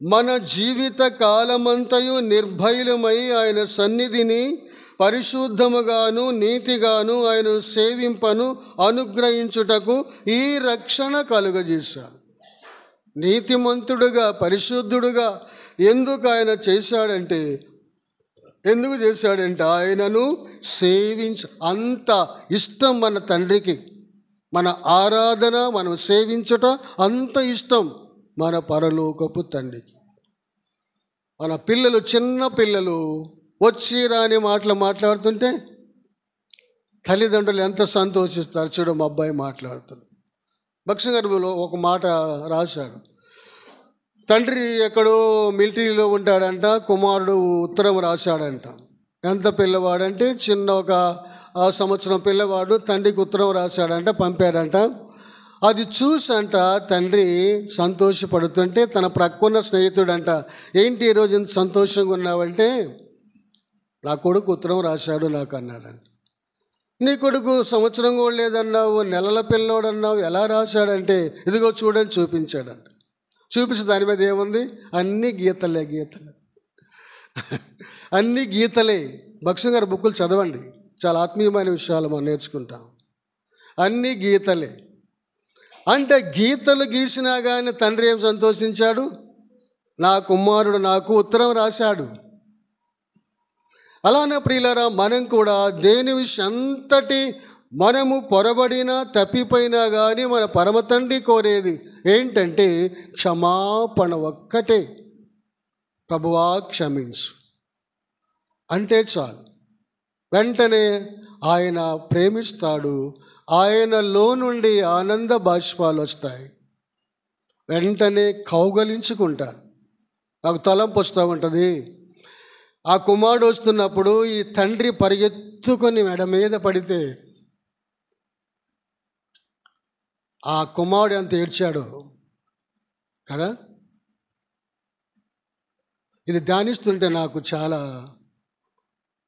మన జీవిత కాలమంతయు నిర్భయులమై ఆయన సన్నిధిని పరిశుద్ధముగాను నీతిగాను ఆయన సేవింపను అనుగ్రహించుటకు ఈ రక్షణ కలుగజేశాడు. నీతిమంతుడుగా, పరిశుద్ధుడుగా ఎందుకు ఆయన చేశాడంటే, ఎందుకు చేశాడంటే ఆయనను అంత ఇష్టం మన తండ్రికి. మన ఆరాధన, మనం సేవించుట అంత ఇష్టం మన పరలోకపు తండ్రికి. మన పిల్లలు, చిన్న పిల్లలు వచ్చి రాని మాటలు మాట్లాడుతుంటే తల్లిదండ్రులు ఎంత సంతోషిస్తారు. చూడు, మా అబ్బాయి మాట్లాడుతుంది. భక్షగర్భంలో ఒక మాట రాశాడు. తండ్రి ఎక్కడో మిలిటరీలో ఉంటాడంట, కుమారుడు ఉత్తరం రాశాడంట. ఎంత పిల్లవాడంటే చిన్న ఒక 1 సంవత్సరం పిల్లవాడు తండ్రికి ఉత్తరం రాశాడంట, పంపాడంట. అది చూసంట తండ్రి సంతోషపడుతుంటే తన ప్రక్కన్న స్నేహితుడంట, ఏంటి ఈరోజు ఇంత సంతోషంగా ఉన్నావంటే, నా కొడుకు ఉత్తరం రాశాడు నాకు అన్నాడంట. నీ కొడుకు సంవత్సరం కూడా లేదన్నావు, నెలల పిల్లోడన్నావు, ఎలా రాశాడంటే ఇదిగో చూడని చూపించాడంట. చూపించి దాని మీద ఏముంది? అన్ని గీతలే, అన్ని గీతలే. భక్ష్యం గారి బుక్కులు చదవండి, చాలా ఆత్మీయమైన విషయాలు మనం నేర్చుకుంటాం. అన్ని గీతలే. అంటే గీతలు గీసినా కానీ తండ్రి ఏం సంతోషించాడు? నా కుమారుడు నాకు ఉత్తరం రాశాడు. అలానే ప్రియులారా, మనం కూడా దేని విషయం అంతటి మనము పొరబడినా తప్పిపోయినా కానీ మన పరమ తండ్రి కోరేది ఏంటంటే క్షమాపణ ఒక్కటే. ప్రభువా క్షమించు అంటే చాలు, వెంటనే ఆయన ప్రేమిస్తాడు. ఆయనలో నుండి ఆనంద బాష్పాలు వస్తాయి. వెంటనే కౌగలించుకుంటాడు. నాకు తలంపు వస్తూ ఉంటుంది. ఆ కుమారుడు వస్తున్నప్పుడు ఈ తండ్రి పరిగెత్తుకొని మెడ మీద పడితే ఆ కుమారుడు ఎంత ఏడ్చాడు కదా. ఇది ధ్యానిస్తుంటే నాకు చాలా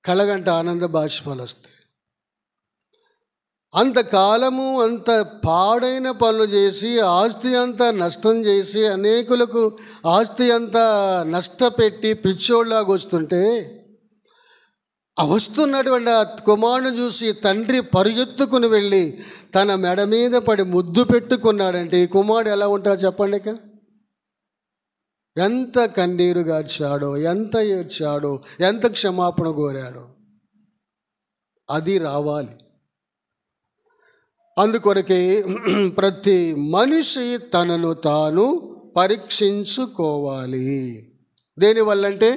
కళ్ళగంట ఆనంద బాష్పాలు వస్తాయి. అంతకాలము అంత పాడైన పనులు చేసి, ఆస్తి అంతా నష్టం చేసి, అనేకులకు ఆస్తి అంతా నష్టపెట్టి పిచ్చోళ్ళలాగా వస్తుంటే, వస్తున్నటువంటి ఆ కుమారుని చూసి తండ్రి పరిగెత్తుకుని వెళ్ళి తన మెడ మీద పడి ముద్దు పెట్టుకున్నాడంటే ఈ కుమారుడు ఎలా ఉంటాడు చెప్పండి. ఎంత కన్నీరు గార్చాడో, ఎంత ఏడ్చాడో, ఎంత క్షమాపణ కోరాడో. అది రావాలి. అందుకొరకే ప్రతి మనిషి తనను తాను పరీక్షించుకోవాలి. దేనివల్లంటే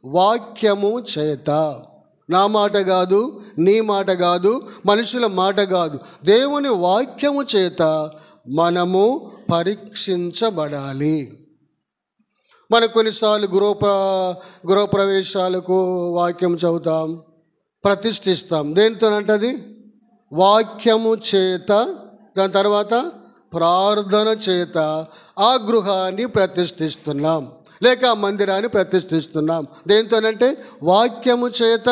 వాక్యము చేత. నా మాట కాదు, నీ మాట కాదు, మనుషుల మాట కాదు, దేవుని వాక్యము చేత మనము పరీక్షించబడాలి. మనకు కొన్నిసార్లు గృహప్రవేశాలకు వాక్యం చదువుతాం, ప్రతిష్ఠిస్తాం. దేనితోనంటది? వాక్యము చేత. దాని తర్వాత ప్రార్థన చేత ఆ గృహాన్ని ప్రతిష్ఠిస్తున్నాం, లేక ఆ మందిరాన్ని ప్రతిష్ఠిస్తున్నాం. దేనితోనంటే వాక్యము చేత,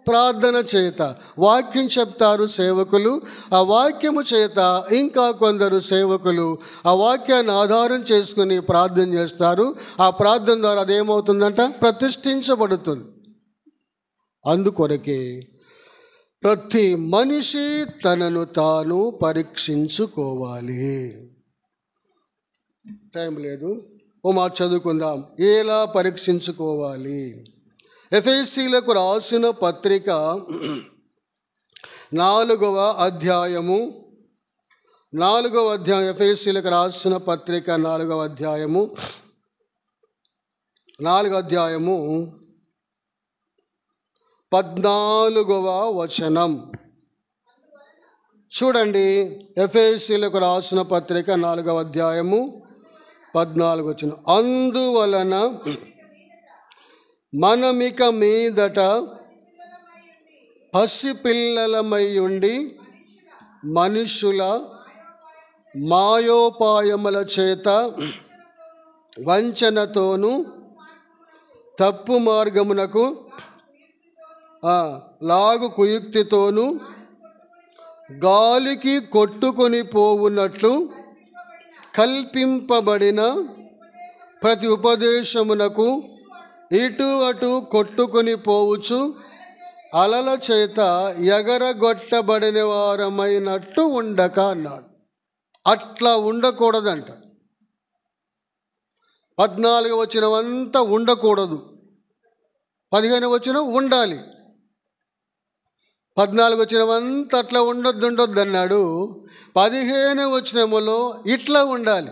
ప్రార్థన చేత. వాక్యం చెప్తారు సేవకులు, ఆ వాక్యము చేత ఇంకా కొందరు సేవకులు ఆ వాక్యాన్ని ఆధారం చేసుకుని ప్రార్థన చేస్తారు. ఆ ప్రార్థన ద్వారా అదేమవుతుందంట? ప్రతిష్ఠించబడుతుంది. అందుకొరకే ప్రతి మనిషి తనను తాను పరీక్షించుకోవాలి. టైం లేదు, ఓ మాట చదువుకుందాం. ఎలా పరీక్షించుకోవాలి? ఎఫెసీయులకు రాసిన పత్రిక 4వ అధ్యాయము. ఎఫెసీయులకు రాసిన పత్రిక 4వ అధ్యాయము 14వ వచనం చూడండి. ఎఫెసీయులకు రాసిన పత్రిక 4వ అధ్యాయము 14వ వచనం. అందువలన మనమిక మీదట పసిపిల్లలమై ఉండి మనుషుల మాయోపాయముల చేత వంచనతోనూ తప్పు మార్గమునకు లాగు కుయుక్తితోనూ గాలికి కొట్టుకొని పోవునట్లు కల్పింపబడిన ప్రతి ఉపదేశమునకు ఇటు అటు కొట్టుకొని పోవచ్చు అలల చేత ఎగరగొట్టబడిన వారమైనట్టు ఉండక అన్నాడు. అట్లా ఉండకూడదంట. 14వ వచనం అంతా ఉండకూడదు, 15వ వచనం ఉండాలి. 14వ వచనం అంతా అట్లా ఉండొద్దు అన్నాడు. 15వ వచనములో ఇట్లా ఉండాలి.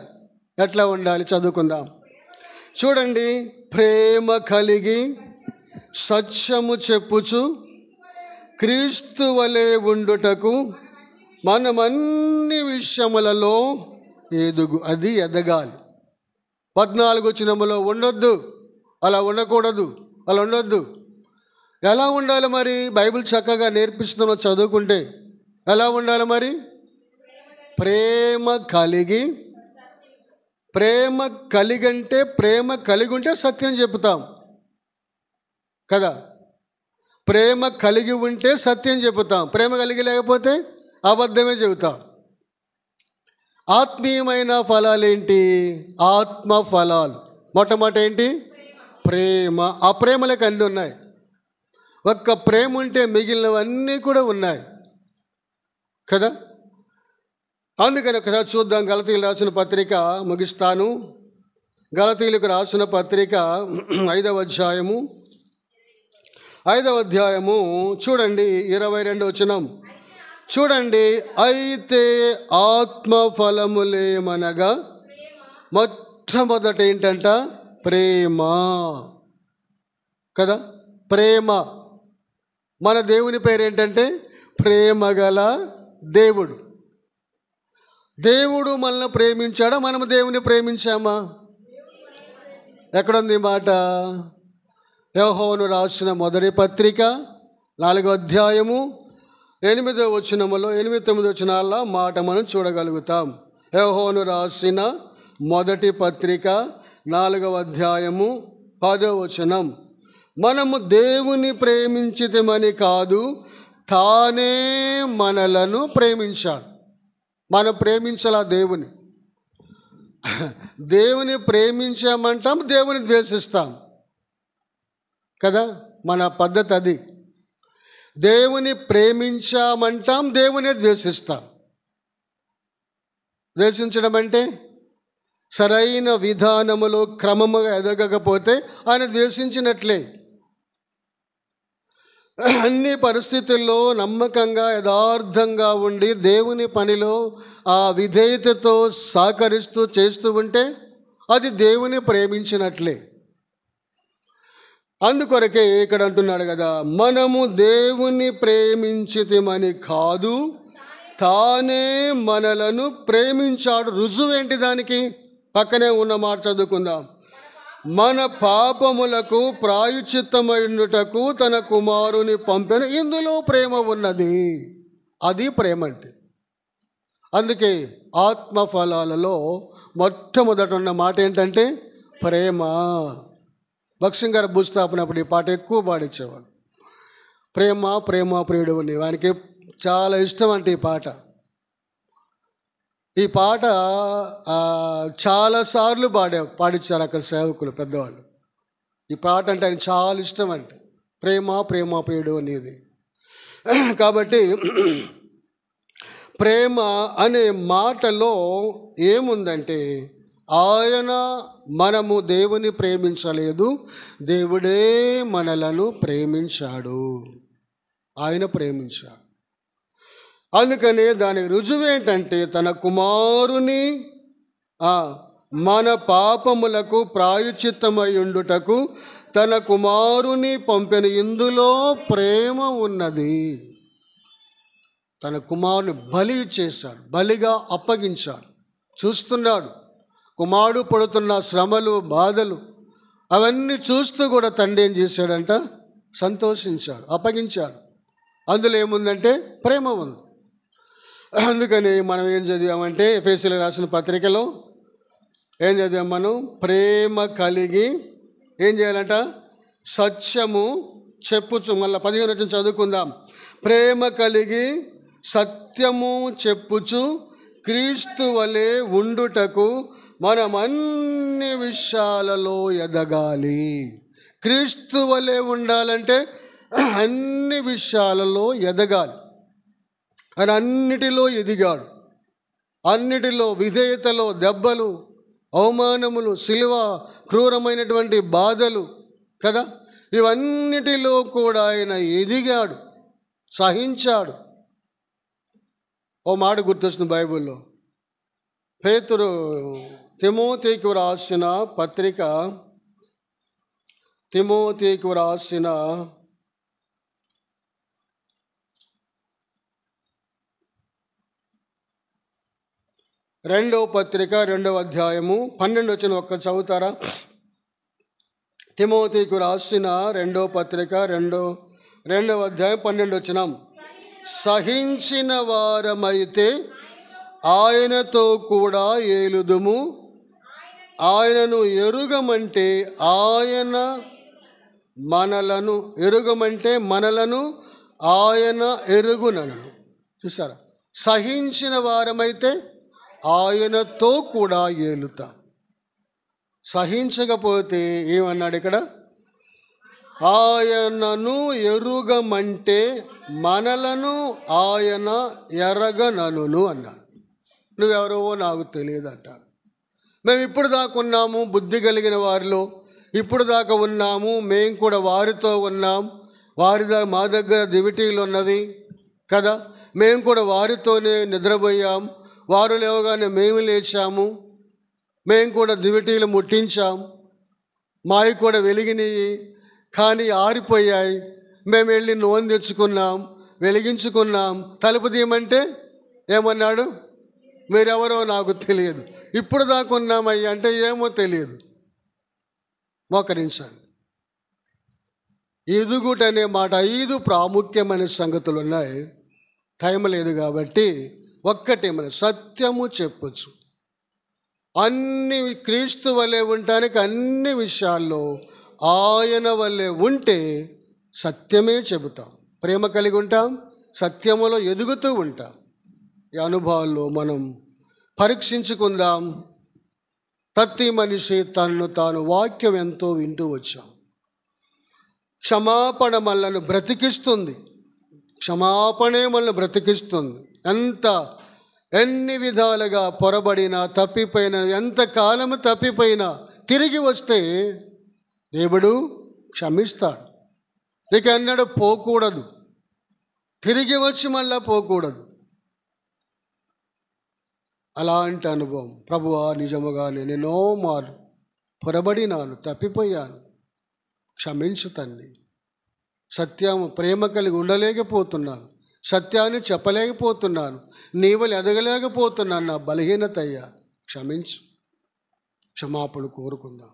ఎట్లా ఉండాలి? చదువుకుందాం. చూడండి. ప్రేమ కలిగి సత్యము చెప్పుచు క్రీస్తు వలె ఉండుటకు మనమన్ని విషయములలో అది ఎదగాలి. 14వ వచనములో ఉండొద్దు, అలా ఉండకూడదు, అలా ఉండొద్దు. ఎలా ఉండాలి మరి? బైబిల్ చక్కగా నేర్పిస్తున్నాం చదువుకుంటే. ఎలా ఉండాలి మరి? ప్రేమ కలిగి. ప్రేమ కలిగంటే ప్రేమ కలిగి ఉంటే సత్యం చెప్తాం కదా. ప్రేమ కలిగి ఉంటే సత్యం చెబుతాం, ప్రేమ కలిగి లేకపోతే అబద్ధమే చెబుతాం. ఆత్మీయమైన ఫలాలు ఏంటి? ఆత్మ ఫలాలు. మొట్టమొదటి ఏంటి? ప్రేమ. ఆ ప్రేమలకు అన్నీ ఉన్నాయి. ఒక్క ప్రేమ ఉంటే మిగిలినవన్నీ కూడా ఉన్నాయి కదా. అందుకని ఒకసారి చూద్దాం. గలతీయులకు రాసిన పత్రిక ముగిస్తాను. గలతీయులకు రాసిన పత్రిక 5వ అధ్యాయము చూడండి, 22వ వచనం చూడండి. అయితే ఆత్మ ఫలములేమనగా మొట్టమొదట ఏంటంట? ప్రేమ కదా. ప్రేమ. మన దేవుని పేరు ఏంటంటే ప్రేమ గల దేవుడు. దేవుడు మనల్ని ప్రేమించాడా? మనము దేవుని ప్రేమించామా? ఎక్కడుంది మాట? యోహోను రాసిన మొదటి పత్రిక 4వ అధ్యాయము 8వ వచనములో 8-9 వచనాల మాట మనం చూడగలుగుతాం. యోహోను రాసిన మొదటి పత్రిక 4వ అధ్యాయము 10వ వచనం. మనము దేవుని ప్రేమించితమని కాదు, తానే మనలను ప్రేమించాడు. మనం ప్రేమించాలా దేవుని? దేవుని ప్రేమించామంటాం, దేవుని ద్వేషిస్తాం కదా. మన పద్ధతి అది. దేవుని ప్రేమించామంటాం, దేవుని ద్వేషిస్తాం. ద్వేషించడం అంటే సరైన విధానములో క్రమముగా ఎదగకపోతే ఆయన ద్వేషించినట్లే. అన్ని పరిస్థితుల్లో నమ్మకంగా యథార్థంగా ఉండి దేవుని పనిలో ఆ విధేయతతో సహకరిస్తూ చేస్తూ ఉంటే అది దేవుని ప్రేమించినట్లే. అందుకొరకే ఇక్కడ అంటున్నాడు కదా, మనము దేవుని ప్రేమించితిమని కాదు, తానే మనలను ప్రేమించాడు. రుజువేంటి దానికి? పక్కనే ఉన్న మాట చదువుకుందాం. మన పాపములకు ప్రాయశ్చిత్తమైనటకు తన కుమారుని పంపెను. ఇందులో ప్రేమ ఉన్నది. అది ప్రేమ అంటే. అందుకే ఆత్మఫలాలలో మొట్టమొదట ఉన్న మాట ఏంటంటే ప్రేమ. భక్సింగ్ గారు భూస్థాపనప్పుడు ఈ పాట ఎక్కువ పాడించేవాడు. ప్రేమ ప్రేమ ప్రియుడు అని. ఆయనకి చాలా ఇష్టం అంటే ఈ పాట చాలాసార్లు పాడించారు అక్కడ సేవకులు పెద్దవాళ్ళు. ఈ పాట అంటే ఆయన చాలా ఇష్టం అంటే ప్రేమ ప్రేమ ప్రియుడు అనేది. కాబట్టి ప్రేమ అనే మాటలో ఏముందంటే మనము దేవుని ప్రేమించలేదు, దేవుడే మనలను ప్రేమించాడు. ఆయన ప్రేమించాడు. అందుకనే దానికి రుజువేంటంటే తన కుమారుని మన పాపములకు ప్రాయశ్చిత్తమై ఉండుటకు తన కుమారుని పంపెను. ఇందులో ప్రేమ ఉన్నది. తన కుమారుని బలి చేశాడు, బలిగా అప్పగించాడు. చూస్తున్నాడు కుమారుడు పడుతున్న శ్రమలు, బాధలు అవన్నీ చూస్తూ కూడా తండ్రి ఏం చేశాడంట? సంతోషించాడు, అప్పగించాడు. అందులో ఏముందంటే ప్రేమ ఉంది. అందుకని మనం ఏం చదివామంటే ఎఫెసీయులకు రాసిన పత్రికలో ఏం చదివాం మనం? ప్రేమ కలిగి ఏం చేయాలంట? సత్యము చెప్పుచు. మళ్ళీ 15 నుంచి చదువుకుందాం. ప్రేమ కలిగి సత్యము చెప్పుచు క్రీస్తు వలె ఉండుటకు మనం అన్ని విషయాలలో ఎదగాలి. క్రీస్తు వలె ఉండాలంటే అన్ని విషయాలలో ఎదగాలి. ఆయన అన్నిటిలో ఎదిగాడు. అన్నిటిలో విధేయతలో దెబ్బలు, అవమానములు, సిలువ, క్రూరమైనటువంటి బాధలు కదా, ఇవన్నిటిలో కూడా ఆయన ఎదిగాడు, సహించాడు. ఓ మాట గుర్తొస్తుంది బైబిల్లో. పేతురు తిమోతికి రాసిన పత్రిక, తిమోతికి రాసిన 2వ పత్రిక 2వ అధ్యాయము 12 వచనం ఒక్క చదువుతారా? తిమోతికి రాసిన 2వ పత్రిక 2వ అధ్యాయం 12 వచనం. సహించిన వారమైతే ఆయనతో కూడా ఏలుదుము, ఆయనను ఎరుగమంటే మనలను ఆయన ఎరుగునను. చూసారా? సహించిన వారమైతే ఆయనతో కూడా ఏలుతా. సహించకపోతే ఏమన్నాడు ఇక్కడ? ఆయనను ఎరుగమంటే మనలను ఆయన ఎరగనను అన్నాడు. నువ్వెవరో నాకు తెలియదు అంటాడు. మేము ఇప్పుడు దాకా ఉన్నాము బుద్ధి కలిగిన వారిలో, ఇప్పుడు దాకా ఉన్నాము, మేము కూడా వారితో ఉన్నాం, మా దగ్గర దివిటీలు ఉన్నవి కదా, మేము కూడా వారితోనే నిద్రపోయాం, వారు లేవగానే మేము లేచాము, మేము కూడా దివిటీలు ముట్టించాం, మావి కూడా వెలిగినాయి కానీ ఆరిపోయాయి, మేము వెళ్ళి నూనె తెచ్చుకున్నాం, వెలిగించుకున్నాం, తలుపు తీయమంటే ఏమన్నాడు? మీరెవరో నాకు తెలియదు, ఇప్పుడు దాకా ఉన్నామయ్యా అంటే ఏమో తెలియదు. మోకరించండి. ఎదుగుట అనే మాట 5 ప్రాముఖ్యమైన సంగతులు ఉన్నాయి. టైం లేదు కాబట్టి ఒక్కటే, మన సత్యము చెప్పచ్చు. అన్ని క్రీస్తు వలె ఉండటానికి అన్ని విషయాల్లో ఆయన వలె ఉంటే సత్యమే చెబుతాం, ప్రేమ కలిగి ఉంటాం, సత్యములో ఎదుగుతూ ఉంటాం. ఈ అనుభవాల్లో మనం పరీక్షించుకుందాం. ప్రతి మనిషి తనను తాను వాక్యం ఎంతో వింటూ వచ్చాం. క్షమాపణ మనల్ని బ్రతికిస్తుంది. క్షమాపణే మనల్ని బ్రతికిస్తుంది. ఎంత ఎన్ని విధాలుగా పొరబడినా తప్పిపోయినా ఎంతకాలము తప్పిపోయినా తిరిగి వస్తే దేవుడు క్షమిస్తాడు. ఇక అన్నాడు పోకూడదు, తిరిగి వచ్చి మళ్ళా పోకూడదు. అలాంటి అనుభవం. ప్రభువా, నిజముగా నేను ఎన్నో మార్లు పొరబడినాను, తప్పిపోయాను, క్షమించు తండ్రి. సత్యం ప్రేమ కలిగి ఉండలేకపోతున్నాను, సత్యాన్ని చెప్పలేకపోతున్నాను, నీవలు ఎదగలేకపోతున్నాను, నా బలహీనత అయ్యా, క్షమించు. క్షమాపణ కోరుకుందాం.